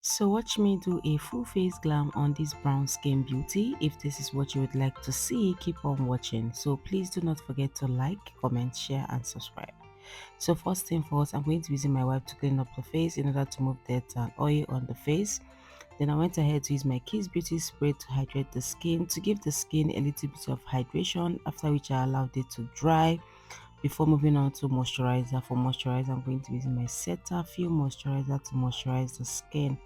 So watch me do a full face glam on this brown skin beauty. If this is what you would like to see, keep on watching. So please do not forget to like, comment, share and subscribe. So first thing first, I'm going to be using my wipe to clean up the face in order to remove dirt and oil on the face. Then I went ahead to use my Kissbeauty spray to hydrate the skin, to give the skin a little bit of hydration, after which I allowed it to dry before moving on to moisturizer. For moisturizer, I'm going to be using my Cetaphil moisturizer to moisturize the skin.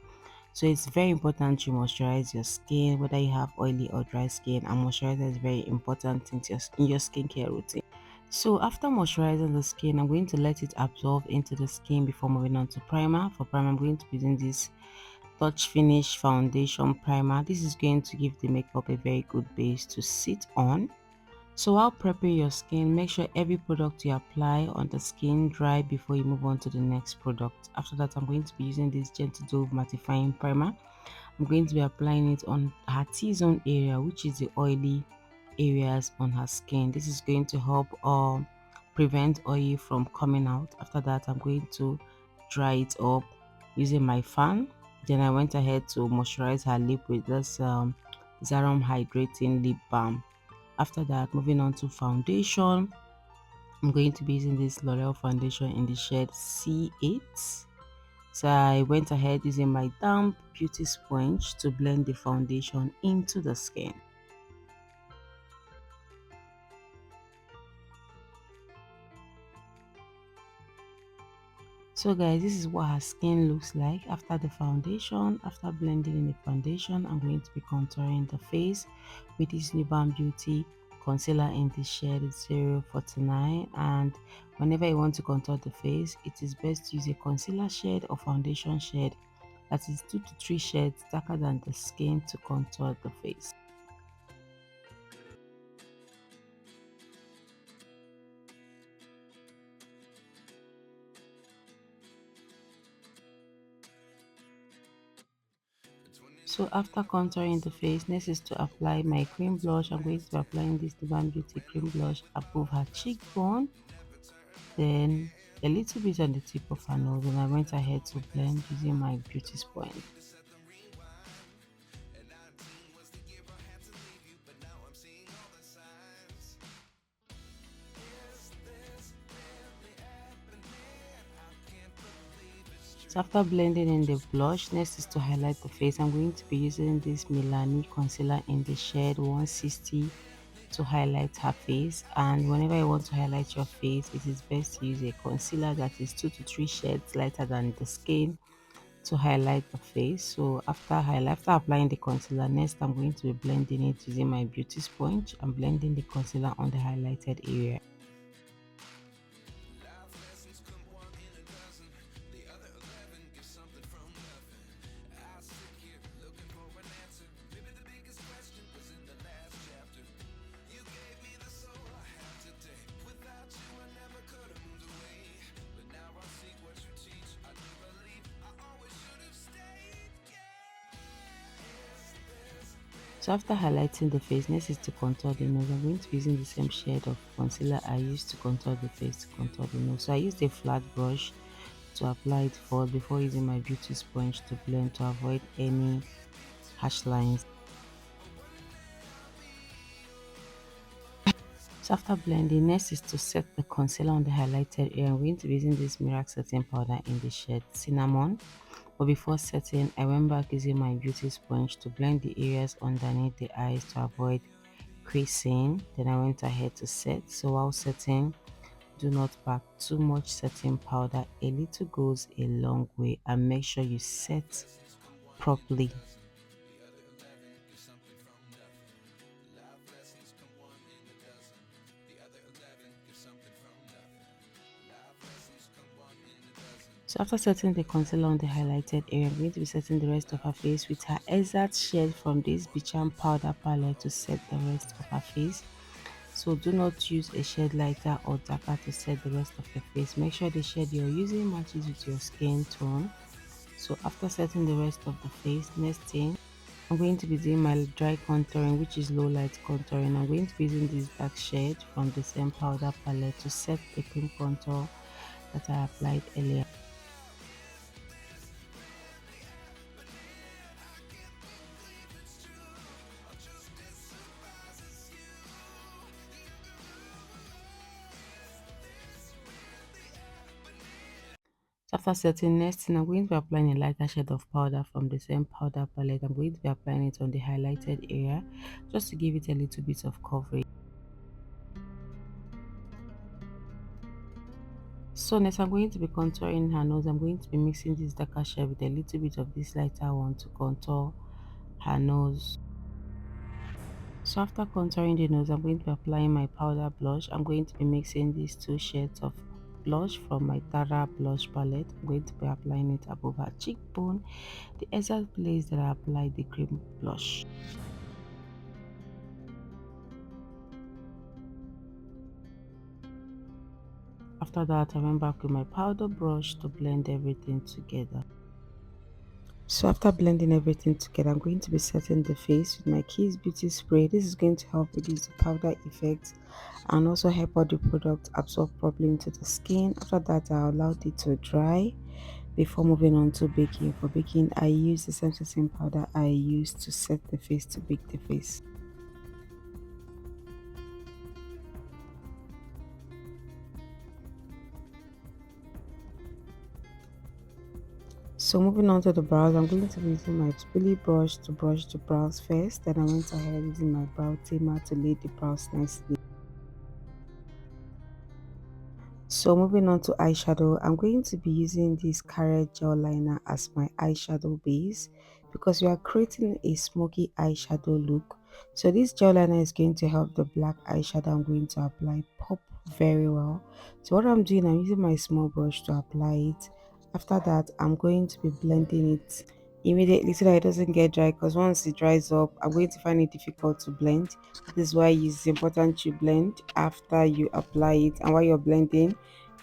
So it's very important you moisturize your skin, whether you have oily or dry skin, and moisturizer is very important in your skincare routine. So after moisturizing the skin, I'm going to let it absorb into the skin before moving on to primer. For primer, I'm going to be using this Touch Finish Foundation Primer. This is going to give the makeup a very good base to sit on. So while prepping your skin, make sure every product you apply on the skin dry before you move on to the next product. After that, I'm going to be using this Gentle Dove Mattifying Primer. I'm going to be applying it on her T-zone area, which is the oily areas on her skin. This is going to help prevent oil from coming out. After that, I'm going to dry it up using my fan. Then I went ahead to moisturize her lip with this Zaron Hydrating Lip Balm. After that, moving on to foundation, I'm going to be using this L'Oreal foundation in the shade C8. So I went ahead using my damp beauty sponge to blend the foundation into the skin. So guys, this is what her skin looks like after the foundation. After blending in the foundation, I'm going to be contouring the face with this Nubanbeauty concealer in the shade 049. And whenever you want to contour the face, it is best to use a concealer shade or foundation shade that is 2 to 3 shades darker than the skin to contour the face. So after contouring the face, next is to apply my cream blush. I'm going to be applying this Divine Beauty cream blush above her cheekbone, then a little bit on the tip of her nose, and I went ahead to blend using my beauty sponge. So after blending in the blush, next is to highlight the face. I'm going to be using this Milani concealer in the shade 160 to highlight her face. And whenever you want to highlight your face, it is best to use a concealer that is 2 to 3 shades lighter than the skin to highlight the face. So after applying the concealer, next I'm going to be blending it using my beauty sponge. I'm blending the concealer on the highlighted area. So after highlighting the face, next is to contour the nose. I'm going to be using the same shade of concealer I used to contour the face to contour the nose. So I used a flat brush to apply it first before using my beauty sponge to blend to avoid any harsh lines. So after blending, next is to set the concealer on the highlighted area. I'm going to be using this merak setting powder in the shade Cinnamon. But before setting, I went back using my beauty sponge to blend the areas underneath the eyes to avoid creasing. Then I went ahead to set. So while setting, do not pack too much setting powder. A little goes a long way, and make sure you set properly. So after setting the concealer on the highlighted area, I'm going to be setting the rest of her face with her exact shade from this Becharm powder palette to set the rest of her face. So do not use a shade lighter or darker to set the rest of your face. Make sure the shade you're using matches with your skin tone. So after setting the rest of the face, next thing, I'm going to be doing my dry contouring, which is low light contouring. I'm going to be using this dark shade from the same powder palette to set the cream contour that I applied earlier. After setting, next thing I'm going to be applying a lighter shade of powder from the same powder palette. I'm going to be applying it on the highlighted area just to give it a little bit of coverage. So next I'm going to be contouring her nose. I'm going to be mixing this darker shade with a little bit of this lighter one to contour her nose. So after contouring the nose, I'm going to be applying my powder blush. I'm going to be mixing these two shades of blush from my Tara blush palette. I'm going to be applying it above her cheekbone, the exact place that I applied the cream blush. After that, I went back with my powder brush to blend everything together. So after blending everything together, I'm going to be setting the face with my Kissbeauty spray. This is going to help reduce the powder effect and also help all the product absorb properly into the skin. After that, I allowed it to dry before moving on to baking. For baking, I use the same setting powder I used to set the face to bake the face. So moving on to the brows, I'm going to be using my spoolie brush to brush the brows first. Then I went ahead using my brow tamer to lay the brows nicely. So moving on to eyeshadow, I'm going to be using this Karite gel liner as my eyeshadow base because we are creating a smoky eyeshadow look. So this gel liner is going to help the black eyeshadow I'm going to apply pop very well. So what I'm doing, I'm using my small brush to apply it. After that, I'm going to be blending it immediately so that it doesn't get dry, because once it dries up, I'm going to find it difficult to blend. This is why it's important to blend after you apply it, and while you're blending,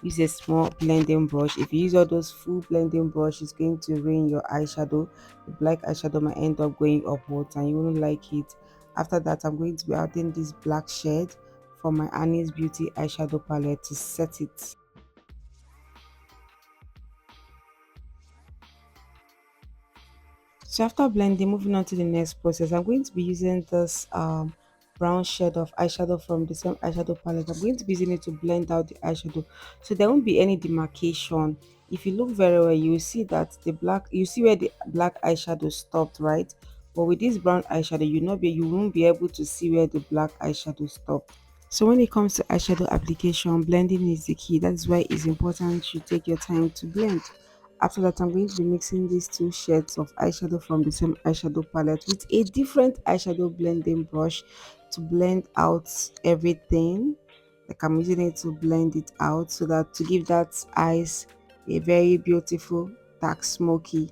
use a small blending brush. If you use all those full blending brush, it's going to ruin your eyeshadow. The black eyeshadow might end up going upwards and you won't like it. After that, I'm going to be adding this black shade from my Annie's Beauty eyeshadow palette to set it. So after blending, moving on to the next process, I'm going to be using this brown shade of eyeshadow from the same eyeshadow palette. I'm going to be using it to blend out the eyeshadow, so there won't be any demarcation. If you look very well, you will see that you see where the black eyeshadow stopped, right? But with this brown eyeshadow, you won't be able to see where the black eyeshadow stopped. So when it comes to eyeshadow application, blending is the key. That's why it's important you take your time to blend. After that, I'm going to be mixing these two shades of eyeshadow from the same eyeshadow palette with a different eyeshadow blending brush to blend out everything. Like I'm using it to blend it out so that to give that eyes a very beautiful dark smoky.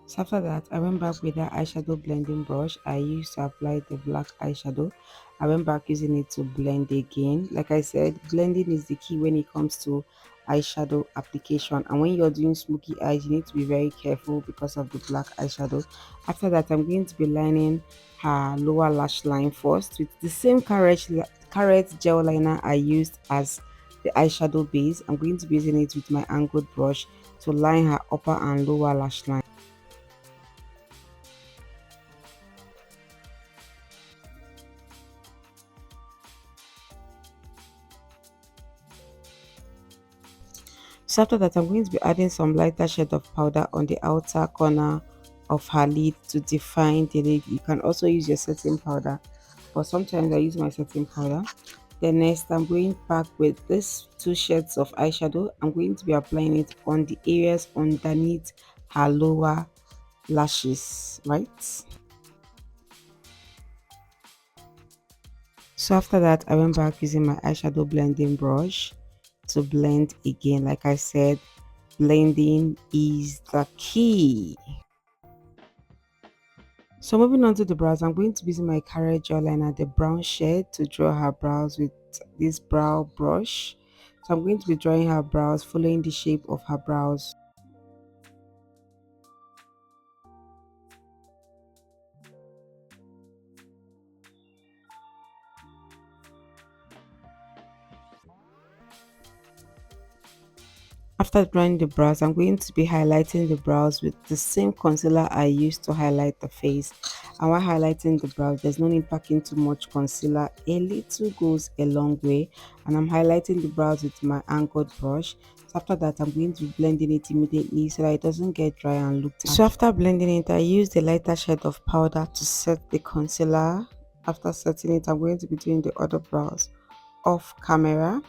So after that, I went back with that eyeshadow blending brush I used to apply the black eyeshadow. I went back using it to blend again. Like I said, blending is the key when it comes to eyeshadow application. And when you're doing smoky eyes, you need to be very careful because of the black eyeshadow. After that, I'm going to be lining her lower lash line first with the same Karite gel liner I used as the eyeshadow base. I'm going to be using it with my angled brush to line her upper and lower lash line. So after that, I'm going to be adding some lighter shade of powder on the outer corner of her lid to define the lid. You can also use your setting powder, but sometimes I use my setting powder. Then next, I'm going back with these two shades of eyeshadow. I'm going to be applying it on the areas underneath her lower lashes, right? So after that, I went back using my eyeshadow blending brush to blend again. Like I said, blending is the key. So moving on to the brows, I'm going to be using my Karite gel liner, the brown shade, to draw her brows with this brow brush. So I'm going to be drawing her brows, following the shape of her brows. After drawing the brows, I'm going to be highlighting the brows with the same concealer I used to highlight the face. And while highlighting the brows, there's no need packing too much concealer. A little goes a long way. And I'm highlighting the brows with my angled brush So after that, I'm going to be blending it immediately so that it doesn't get dry and look tacky. So after blending it, I use the lighter shade of powder to set the concealer. After setting it, I'm going to be doing the other brows off camera.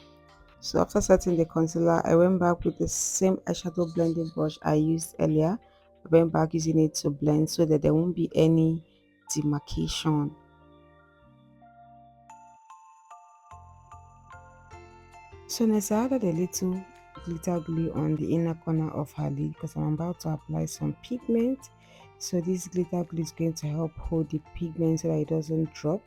So after setting the concealer, I went back with the same eyeshadow blending brush I used earlier. I went back using it to blend so that there won't be any demarcation. So next I added a little glitter glue on the inner corner of her lid because I'm about to apply some pigment. So this glitter glue is going to help hold the pigment so that it doesn't drop.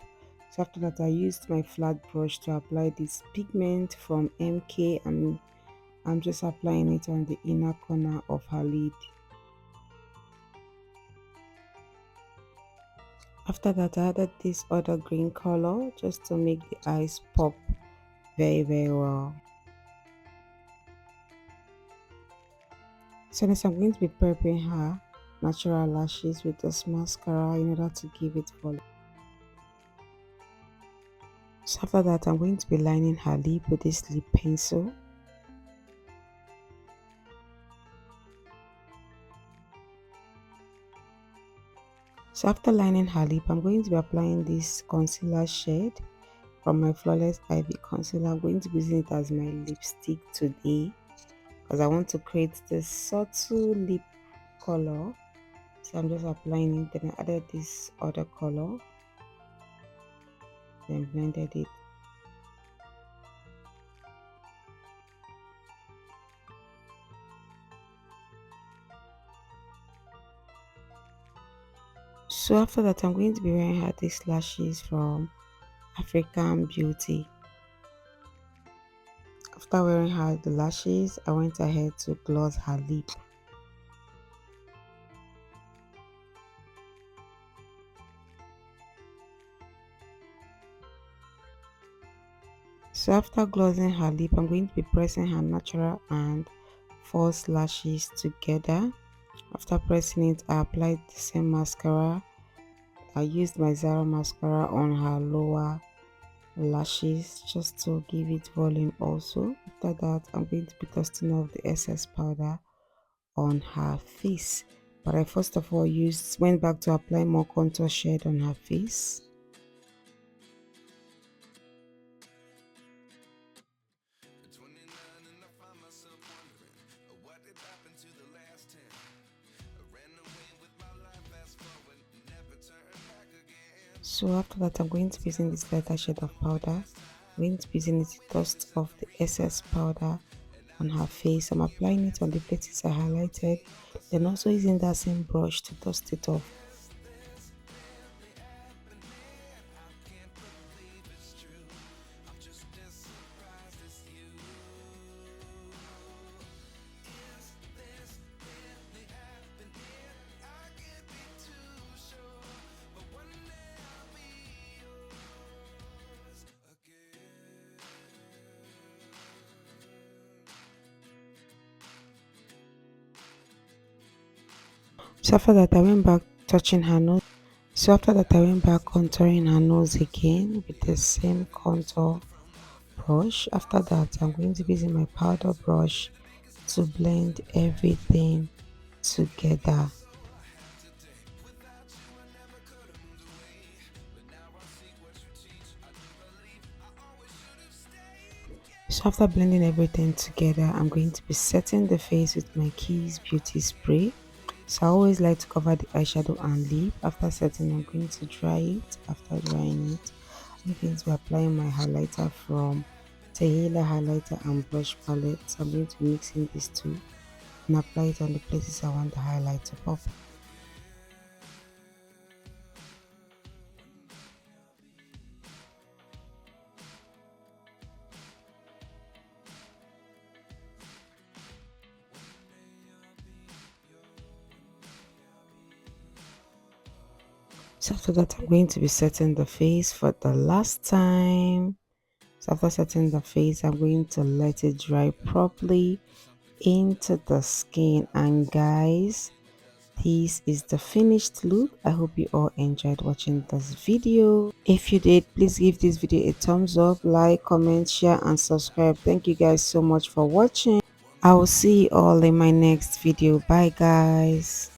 So after that, I used my flat brush to apply this pigment from MK, and I'm just applying it on the inner corner of her lid. After that, I added this other green color just to make the eyes pop very well. So next I'm going to be prepping her natural lashes with this mascara in order to give it volume. So after that, I'm going to be lining her lip with this lip pencil. So after lining her lip, I'm going to be applying this concealer shade from my Flawless Ivy concealer. I'm going to be using it as my lipstick today because I want to create this subtle lip color. So I'm just applying it. Then I added this other color, then blended it. So after that, I'm going to be wearing her these lashes from African Beauty. After wearing her the lashes, I went ahead to gloss her lip. So after glossing her lip, I'm going to be pressing her natural and false lashes together. After pressing it, I applied the same mascara. I used my Zaron mascara on her lower lashes just to give it volume also. After that, I'm going to be dusting off the excess powder on her face. But I first of all went back to apply more contour shade on her face. So after that, I'm going to be using this lighter shade of powder. I'm going to be using it to dust off the excess powder on her face. I'm applying it on the places I highlighted, then also using that same brush to dust it off. So after that, I went back touching her nose. So after that, I went back contouring her nose again with the same contour brush. After that, I'm going to be using my powder brush to blend everything together. So after blending everything together, I'm going to be setting the face with my Kissbeauty spray. So I always like to cover the eyeshadow and lip. After setting, I'm going to dry it. After drying it, I'm going to be applying my highlighter from Tehila highlighter and brush palette. So I'm going to be mixing these two and apply it on the places I want the highlight to pop. So after that, I'm going to be setting the face for the last time. So after setting the face, I'm going to let it dry properly into the skin. And guys, this is the finished look. I hope you all enjoyed watching this video. If you did, please give this video a thumbs up, like, comment, share and subscribe. Thank you guys so much for watching. I will see you all in my next video. Bye guys.